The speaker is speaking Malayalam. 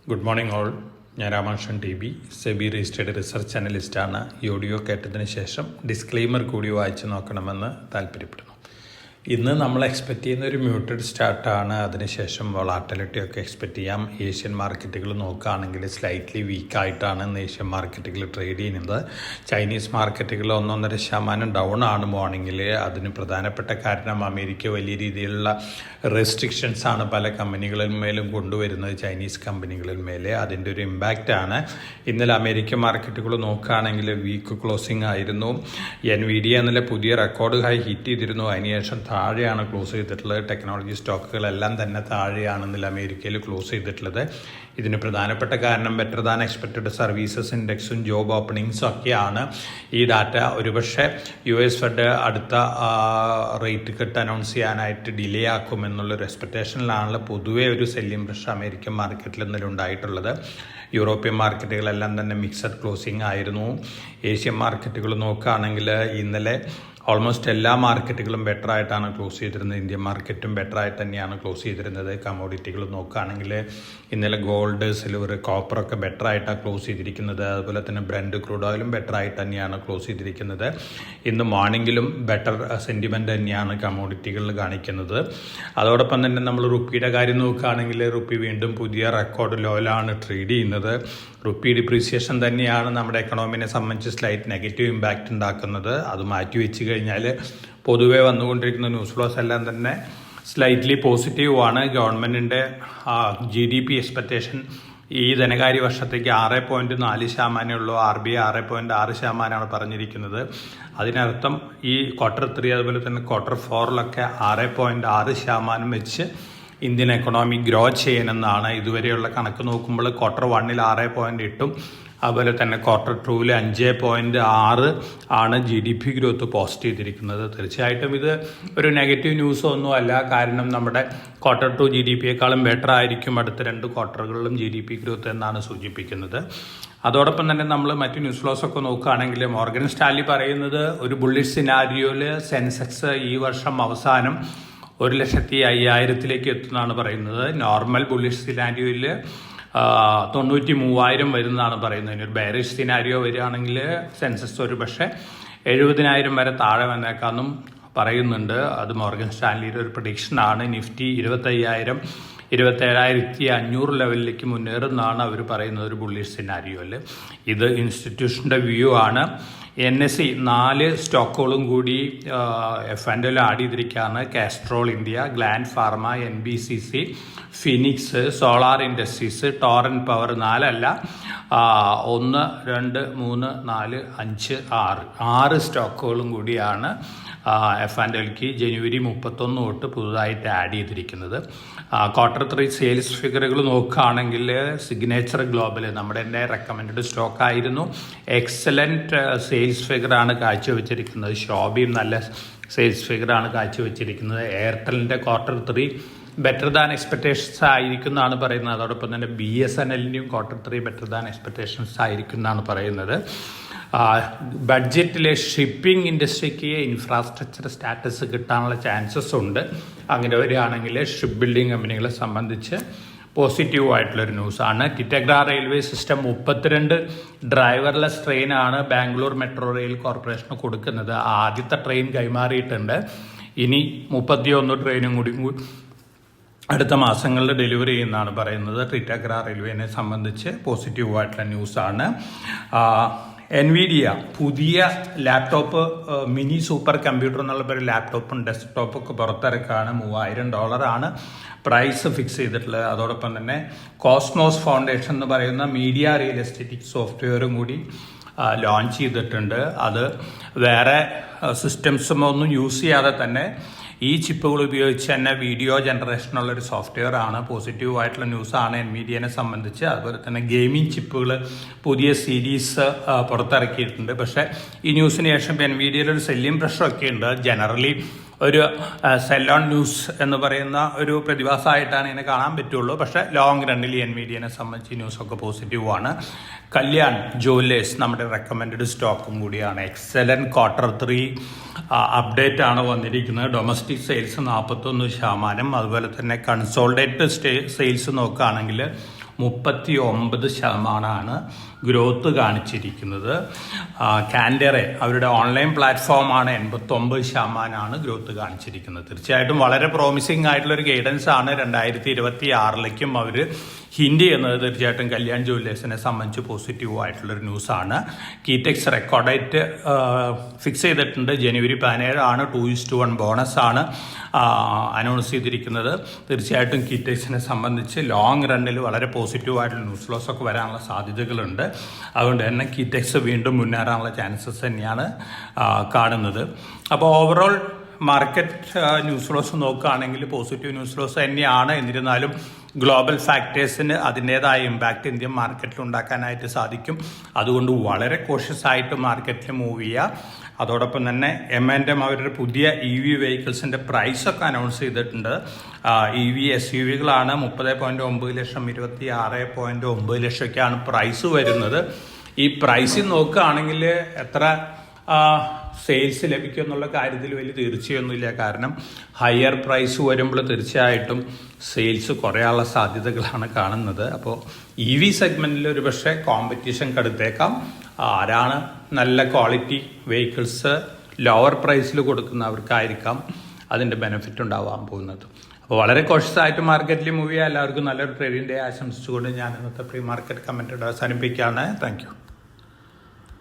Good morning all. ഞാൻ Ramakrishnan T B, SEBI registered research അനലിസ്റ്റാണ്. ഈ ഓഡിയോ കേട്ടതിന് ശേഷം ഡിസ്ക്ലെയിമർ കൂടി വായിച്ചു നോക്കണമെന്ന് താല്പര്യപ്പെടുന്നു. ഇന്ന് നമ്മൾ എക്സ്പെക്റ്റ് ചെയ്യുന്ന ഒരു മ്യൂട്ടഡ് സ്റ്റാർട്ടാണ്. അതിനുശേഷം വോളാറ്റിലിറ്റിയൊക്കെ എക്സ്പെക്റ്റ് ചെയ്യാം. ഏഷ്യൻ മാർക്കറ്റുകൾ നോക്കുകയാണെങ്കിൽ സ്ലൈറ്റ്ലി വീക്കായിട്ടാണ് ഇന്ന് ഏഷ്യൻ മാർക്കറ്റുകൾ ട്രേഡ് ചെയ്യുന്നത്. ചൈനീസ് മാർക്കറ്റുകൾ 1.5% ഡൗൺ ആണ് മോർണിംഗിൽ. അതിന് പ്രധാനപ്പെട്ട കാരണം അമേരിക്ക വലിയ രീതിയിലുള്ള റെസ്ട്രിക്ഷൻസ് ആണ് പല കമ്പനികളിൽ മേലും കൊണ്ടുവരുന്നത്, ചൈനീസ് കമ്പനികളിൽ മേലെ. അതിൻ്റെ ഒരു ഇമ്പാക്റ്റാണ്. ഇന്നലെ അമേരിക്കൻ മാർക്കറ്റുകൾ നോക്കുകയാണെങ്കിൽ വീക്ക് ക്ലോസിംഗ് ആയിരുന്നു. NVIDIA ഇന്നലെ പുതിയ റെക്കോർഡ് ഹൈ ഹിറ്റ് ചെയ്തിരുന്നു. അതിനുശേഷം താഴെയാണ് ക്ലോസ് ചെയ്തിട്ടുള്ളത്. ടെക്നോളജി സ്റ്റോക്കുകളെല്ലാം തന്നെ താഴെയാണ് ഇന്നലെ അമേരിക്കയിൽ ക്ലോസ് ചെയ്തിട്ടുള്ളത്. ഇതിന് പ്രധാനപ്പെട്ട കാരണം ബെറ്റർ ദാൻ എക്സ്പെക്റ്റഡ് സർവീസസ് ഇൻഡെക്സും ജോബ് ഓപ്പണിങ്സും ഒക്കെയാണ്. ഈ ഡാറ്റ ഒരുപക്ഷെ US ഫെഡ് അടുത്ത റേറ്റ് കട്ട് അനൗൺസ് ചെയ്യാനായിട്ട് ഡിലേ ആക്കുമെന്നുള്ളൊരു എക്സ്പെക്റ്റേഷനിലാണല്ലോ പൊതുവേ ഒരു സെല്ലിംഗ് പ്രഷർ അമേരിക്കൻ മാർക്കറ്റിൽ ഇന്നലെ ഉണ്ടായിട്ടുള്ളത്. യൂറോപ്യൻ മാർക്കറ്റുകളെല്ലാം തന്നെ മിക്സഡ് ക്ലോസിംഗ് ആയിരുന്നു. ഏഷ്യൻ മാർക്കറ്റുകൾ നോക്കുകയാണെങ്കിൽ ഇന്നലെ ഓൾമോസ്റ്റ് എല്ലാ മാർക്കറ്റുകളും ബെറ്റർ ആയിട്ടാണ് ക്ലോസ് ചെയ്തിരുന്നത്. ഇന്ത്യൻ മാർക്കറ്റും ബെറ്റർ ആയിട്ട് തന്നെയാണ് ക്ലോസ് ചെയ്തിരുന്നത്. കമ്മോഡിറ്റികൾ നോക്കുകയാണെങ്കിൽ ഇന്നലെ ഗോൾഡ്, സിൽവർ, കോപ്പറൊക്കെ ബെറ്റർ ആയിട്ടാണ് ക്ലോസ് ചെയ്തിരിക്കുന്നത്. അതുപോലെ തന്നെ ബ്രെൻഡ്, ക്രൂഡ് ഓയിലും ബെറ്റർ ആയിട്ട് തന്നെയാണ് ക്ലോസ് ചെയ്തിരിക്കുന്നത്. ഇന്ന് മോർണിംഗിലും ബെറ്റർ സെൻറ്റിമെൻറ്റ് തന്നെയാണ് കമ്മോഡിറ്റികളിൽ കാണിക്കുന്നത്. അതോടൊപ്പം തന്നെ നമ്മൾ റുപ്പിയുടെ കാര്യം നോക്കുകയാണെങ്കിൽ റുപ്പി വീണ്ടും പുതിയ റെക്കോർഡ് ലോയിലാണ് ട്രേഡ് ചെയ്യുന്നത്. റുപ്പി ഡിപ്രീസിയേഷൻ തന്നെയാണ് നമ്മുടെ എക്കണോമിനെ സംബന്ധിച്ച് സ്ലൈറ്റ് നെഗറ്റീവ് ഇമ്പാക്റ്റ് ഉണ്ടാക്കുന്നത്. അത് മാറ്റി വെച്ച് കഴിഞ്ഞാൽ പൊതുവെ വന്നുകൊണ്ടിരിക്കുന്ന ന്യൂസ് ഫ്ലോസ് എല്ലാം തന്നെ സ്ലൈറ്റ്ലി പോസിറ്റീവാണ്. ഗവൺമെൻറ്റിൻ്റെ GDP എക്സ്പെക്റ്റേഷൻ ഈ ധനകാര്യ വർഷത്തേക്ക് 6.4% ഉള്ളൂ. RBI 6.6% പറഞ്ഞിരിക്കുന്നത്. അതിനർത്ഥം ഈ Q3 അതുപോലെ തന്നെ Q4 6.6% വെച്ച് ഇന്ത്യൻ എക്കണോമി ഗ്രോ ചെയ്യണമെന്നാണ്. ഇതുവരെയുള്ള കണക്ക് നോക്കുമ്പോൾ Q1 6.8 അതുപോലെ തന്നെ Q2 5.6 ആണ് GDP ഗ്രോത്ത് പോസ്റ്റ് ചെയ്തിരിക്കുന്നത്. തീർച്ചയായിട്ടും ഇത് ഒരു നെഗറ്റീവ് ന്യൂസ് ഒന്നുമല്ല. കാരണം നമ്മുടെ Q2 GDPയേക്കാളും ബെറ്റർ ആയിരിക്കും അടുത്ത 2 ക്വാർട്ടറുകളിലും GDP ഗ്രോത്ത് എന്നാണ് സൂചിപ്പിക്കുന്നത്. അതോടൊപ്പം തന്നെ നമ്മൾ മറ്റ് ന്യൂസ് ഫ്ലോസ് ഒക്കെ നോക്കുകയാണെങ്കിൽ മോർഗൻ സ്റ്റാൻലി പറയുന്നത് ഒരു ബുള്ളിഷ് സിനാരിയോയിൽ സെൻസെക്സ് ഈ വർഷം അവസാനം 1,05,000 എത്തുന്നതാണ് പറയുന്നത്. നോർമൽ ബുള്ളിഷ് സിനാരിയോയിൽ 93,000 വരുന്നതാണ് പറയുന്നത്. ഒരു ബെയറിഷ് സിനാരിയോ വരികയാണെങ്കിൽ സെൻസസ് ഒരു പക്ഷേ 70,000 വരെ താഴെ വന്നേക്കാന്നും പറയുന്നുണ്ട്. അത് മോർഗൻ സ്റ്റാൻലിയുടെ ഒരു പ്രഡിക്ഷനാണ്. നിഫ്റ്റി 25,000 27,500 ലെവലിലേക്ക് മുന്നേറുന്നതാണ് അവർ പറയുന്നത് ഒരു ബുള്ളിഷ് സിനാരിയോയിൽ. ഇത് ഇൻസ്റ്റിറ്റ്യൂഷൻ്റെ വ്യൂ ആണ്. NSE 4 സ്റ്റോക്കുകളും കൂടി F&Oയിൽ ആഡ് ചെയ്തിരിക്കുകയാണ്. Castrol India, gland pharma, NBCC, phoenix, solar industries, torrent power. 4 അല്ല, 1, 2, 3, 4, 5, 6 സ്റ്റോക്കുകളും കൂടിയാണ് F&Oയിലേക്ക് ജനുവരി 31 തൊട്ട് പുതുതായിട്ട് ആഡ് ചെയ്തിരിക്കുന്നത്. Q3 സെയിൽസ് ഫിഗറുകൾ നോക്കുകയാണെങ്കിൽ സിഗ്നേച്ചർ ഗ്ലോബൽ നമ്മുടെ തന്നെ റെക്കമെൻഡഡ് സ്റ്റോക്കായിരുന്നു. എക്സലൻറ്റ് സെയിൽസ് ഫിഗറാണ് കാഴ്ചവെച്ചിരിക്കുന്നത്. ഷോബിയും നല്ല സെയിൽസ് ഫിഗറാണ് കാഴ്ചവെച്ചിരിക്കുന്നത്. എയർടെലിൻ്റെ Q3 ബെറ്റർ ദാൻ എക്സ്പെക്റ്റേഷൻസ് ആയിരിക്കും എന്നാണ് പറയുന്നത്. അതോടൊപ്പം തന്നെ BSNLൻ്റെയും Q3 ബെറ്റർ ദാൻ എക്സ്പെക്റ്റേഷൻസ് ആയിരിക്കും എന്നാണ് പറയുന്നത്. ബഡ്ജറ്റിലെ ഷിപ്പിംഗ് ഇൻഡസ്ട്രിക്ക് ഇൻഫ്രാസ്ട്രക്ചർ സ്റ്റാറ്റസ് കിട്ടാനുള്ള ചാൻസസ് ഉണ്ട്. അങ്ങനെ വരികയാണെങ്കിൽ ഷിപ്പ് ബിൽഡിംഗ് കമ്പനികളെ സംബന്ധിച്ച് പോസിറ്റീവായിട്ടുള്ളൊരു ന്യൂസാണ്. ടിറ്റഗ്ര റെയിൽവേ സിസ്റ്റം 32 ഡ്രൈവർലെസ് ട്രെയിനാണ് ബാംഗ്ലൂർ മെട്രോ റെയിൽ കോർപ്പറേഷന് കൊടുക്കുന്നത്. ആദ്യത്തെ ട്രെയിൻ കൈമാറിയിട്ടുണ്ട്. ഇനി 31 ട്രെയിനും കൂടി അടുത്ത മാസങ്ങളിൽ ഡെലിവറി ചെയ്യുന്നതാണ് പറയുന്നത്. ടിറ്റഗ്ര റെയിൽവേനെ സംബന്ധിച്ച് പോസിറ്റീവായിട്ടുള്ള ന്യൂസാണ്. NVIDIA പുതിയ ലാപ്ടോപ്പ് മിനി സൂപ്പർ കമ്പ്യൂട്ടർ എന്നുള്ള ഒരു ലാപ്ടോപ്പും ഡെസ്ക്ടോപ്പൊക്കെ പുറത്തിറക്കാണ്. $3,000 ആണ് പ്രൈസ് ഫിക്സ് ചെയ്തിട്ടുള്ളത്. അതോടൊപ്പം തന്നെ കോസ്മോസ് ഫൗണ്ടേഷൻ എന്ന് പറയുന്ന മീഡിയ റിയൽ എസ്റ്റേറ്റിക് സോഫ്റ്റ്വെയറും കൂടി ലോഞ്ച് ചെയ്തിട്ടുണ്ട്. അത് വേറെ സിസ്റ്റംസും ഒന്നും യൂസ് ചെയ്യാതെ തന്നെ ഈ ചിപ്പുകൾ ഉപയോഗിച്ച് തന്നെ വീഡിയോ ജനറേഷനുള്ളൊരു സോഫ്റ്റ്വെയർ ആണ്. പോസിറ്റീവായിട്ടുള്ള ന്യൂസാണ് NVIDIAനെ സംബന്ധിച്ച്. അതുപോലെ തന്നെ ഗെയിമിംഗ് ചിപ്പുകൾ പുതിയ സീരീസ് പുറത്തിറക്കിയിട്ടുണ്ട്. പക്ഷേ ഈ ന്യൂസിന് ശേഷം NVIDIAയിൽ ഒരു സെല്ലിംഗ് പ്രഷറൊക്കെ ഉണ്ട്. ജനറലി ഒരു സെൽ ഓൺ ന്യൂസ് എന്ന് പറയുന്ന ഒരു പ്രതിഭാസമായിട്ടാണ് ഇതിനെ കാണാൻ പറ്റുള്ളൂ. പക്ഷേ ലോങ് റണ്ണിൽ NVIDIAനെ സംബന്ധിച്ച് ന്യൂസൊക്കെ പോസിറ്റീവാണ്. കല്യാൺ ജുവല്ലേഴ്സ് നമ്മുടെ റെക്കമെൻഡഡ് സ്റ്റോക്കും കൂടിയാണ്. എക്സലൻറ്റ് Q3 അപ്ഡേറ്റ് ആണ് വന്നിരിക്കുന്നത്. ഡൊമസ്റ്റിക് സെയിൽസ് 41%, അതുപോലെ തന്നെ കൺസോളിഡേറ്റഡ് സെയിൽസ് നോക്കുകയാണെങ്കിൽ 39% ഗ്രോത്ത് കാണിച്ചിരിക്കുന്നത്. കാൻഡറെ അവരുടെ ഓൺലൈൻ പ്ലാറ്റ്ഫോമാണ് 89% ഗ്രോത്ത് കാണിച്ചിരിക്കുന്നത്. തീർച്ചയായിട്ടും വളരെ പ്രോമിസിംഗ് ആയിട്ടുള്ളൊരു ഗൈഡൻസ് ആണ് 2026ലേക്കും അവർ ഹിൻഡ് ചെയ്യുന്നത്. തീർച്ചയായിട്ടും കല്യാൺ ജുവല്ലേഴ്സിനെ സംബന്ധിച്ച് പോസിറ്റീവ് ആയിട്ടുള്ളൊരു ന്യൂസാണ്. കീറ്റെക്സ് റെക്കോർഡ് ഡേറ്റ് ഫിക്സ് ചെയ്തിട്ടുണ്ട്. ജനുവരി 17 2:1 ബോണസ് ആണ് അനൗൺസ് ചെയ്തിരിക്കുന്നത്. തീർച്ചയായിട്ടും കീറ്റെക്സിനെ സംബന്ധിച്ച് ലോങ് റണ്ണിൽ വളരെ പോസിറ്റീവായിട്ടുള്ള ന്യൂസ് ഫ്ലോസ് ഒക്കെ വരാനുള്ള സാധ്യതകളുണ്ട്. അതുകൊണ്ട് തന്നെ കീറ്റെക്സ് വീണ്ടും മുന്നേറാനുള്ള ചാൻസസ് തന്നെയാണ് കാണുന്നത്. അപ്പോൾ ഓവറോൾ മാർക്കറ്റ് ന്യൂസ് ഫ്ലോസ് നോക്കുകയാണെങ്കിൽ പോസിറ്റീവ് ന്യൂസ് ഫ്ലോസ് തന്നെയാണ്. എന്നിരുന്നാലും ഗ്ലോബൽ ഫാക്ടേഴ്സിന് അതിൻ്റേതായ ഇമ്പാക്റ്റ് ഇന്ത്യൻ മാർക്കറ്റിൽ ഉണ്ടാക്കാനായിട്ട് സാധിക്കും. അതുകൊണ്ട് വളരെ കോഷ്യസ് ആയിട്ട് മാർക്കറ്റിൽ മൂവ് ചെയ്യുക. അതോടൊപ്പം തന്നെ M&M അവരുടെ പുതിയ EV വെഹിക്കിൾസിൻ്റെ പ്രൈസൊക്കെ അനൗൺസ് ചെയ്തിട്ടുണ്ട്. EV SUVകളാണ് 30.9 ലക്ഷം 26.9 ലക്ഷമൊക്കെയാണ് പ്രൈസ് വരുന്നത്. ഈ പ്രൈസിൽ നോക്കുകയാണെങ്കിൽ എത്ര സെയിൽസ് ലഭിക്കും എന്നുള്ള കാര്യത്തിൽ വലിയ തീർച്ചയൊന്നുമില്ല. കാരണം ഹയർ പ്രൈസ് വരുമ്പോൾ തീർച്ചയായിട്ടും സെയിൽസ് കുറയാനുള്ള സാധ്യതകളാണ് കാണുന്നത്. അപ്പോൾ EV സെഗ്മെൻറ്റിൽ ഒരു പക്ഷേ കോമ്പറ്റീഷൻ കടുത്തേക്കാം. ആരാണ് നല്ല ക്വാളിറ്റി വെഹിക്കിൾസ് ലോവർ പ്രൈസിൽ കൊടുക്കുന്നവർക്കായിരിക്കാം അതിൻ്റെ ബെനിഫിറ്റ് ഉണ്ടാവാൻ പോകുന്നത്. അപ്പോൾ വളരെ കോഷ്യസ് ആയിട്ട് മാർക്കറ്റിൽ മൂവ് ചെയ്യുക. എല്ലാവർക്കും നല്ലൊരു ട്രേഡിംഗ് ഡേ ആശംസിച്ചുകൊണ്ട് ഞാൻ ഇന്നത്തെ പ്രീ മാർക്കറ്റ് കമൻറ്റ് അവസാനിപ്പിക്കുകയാണ്. Thank you.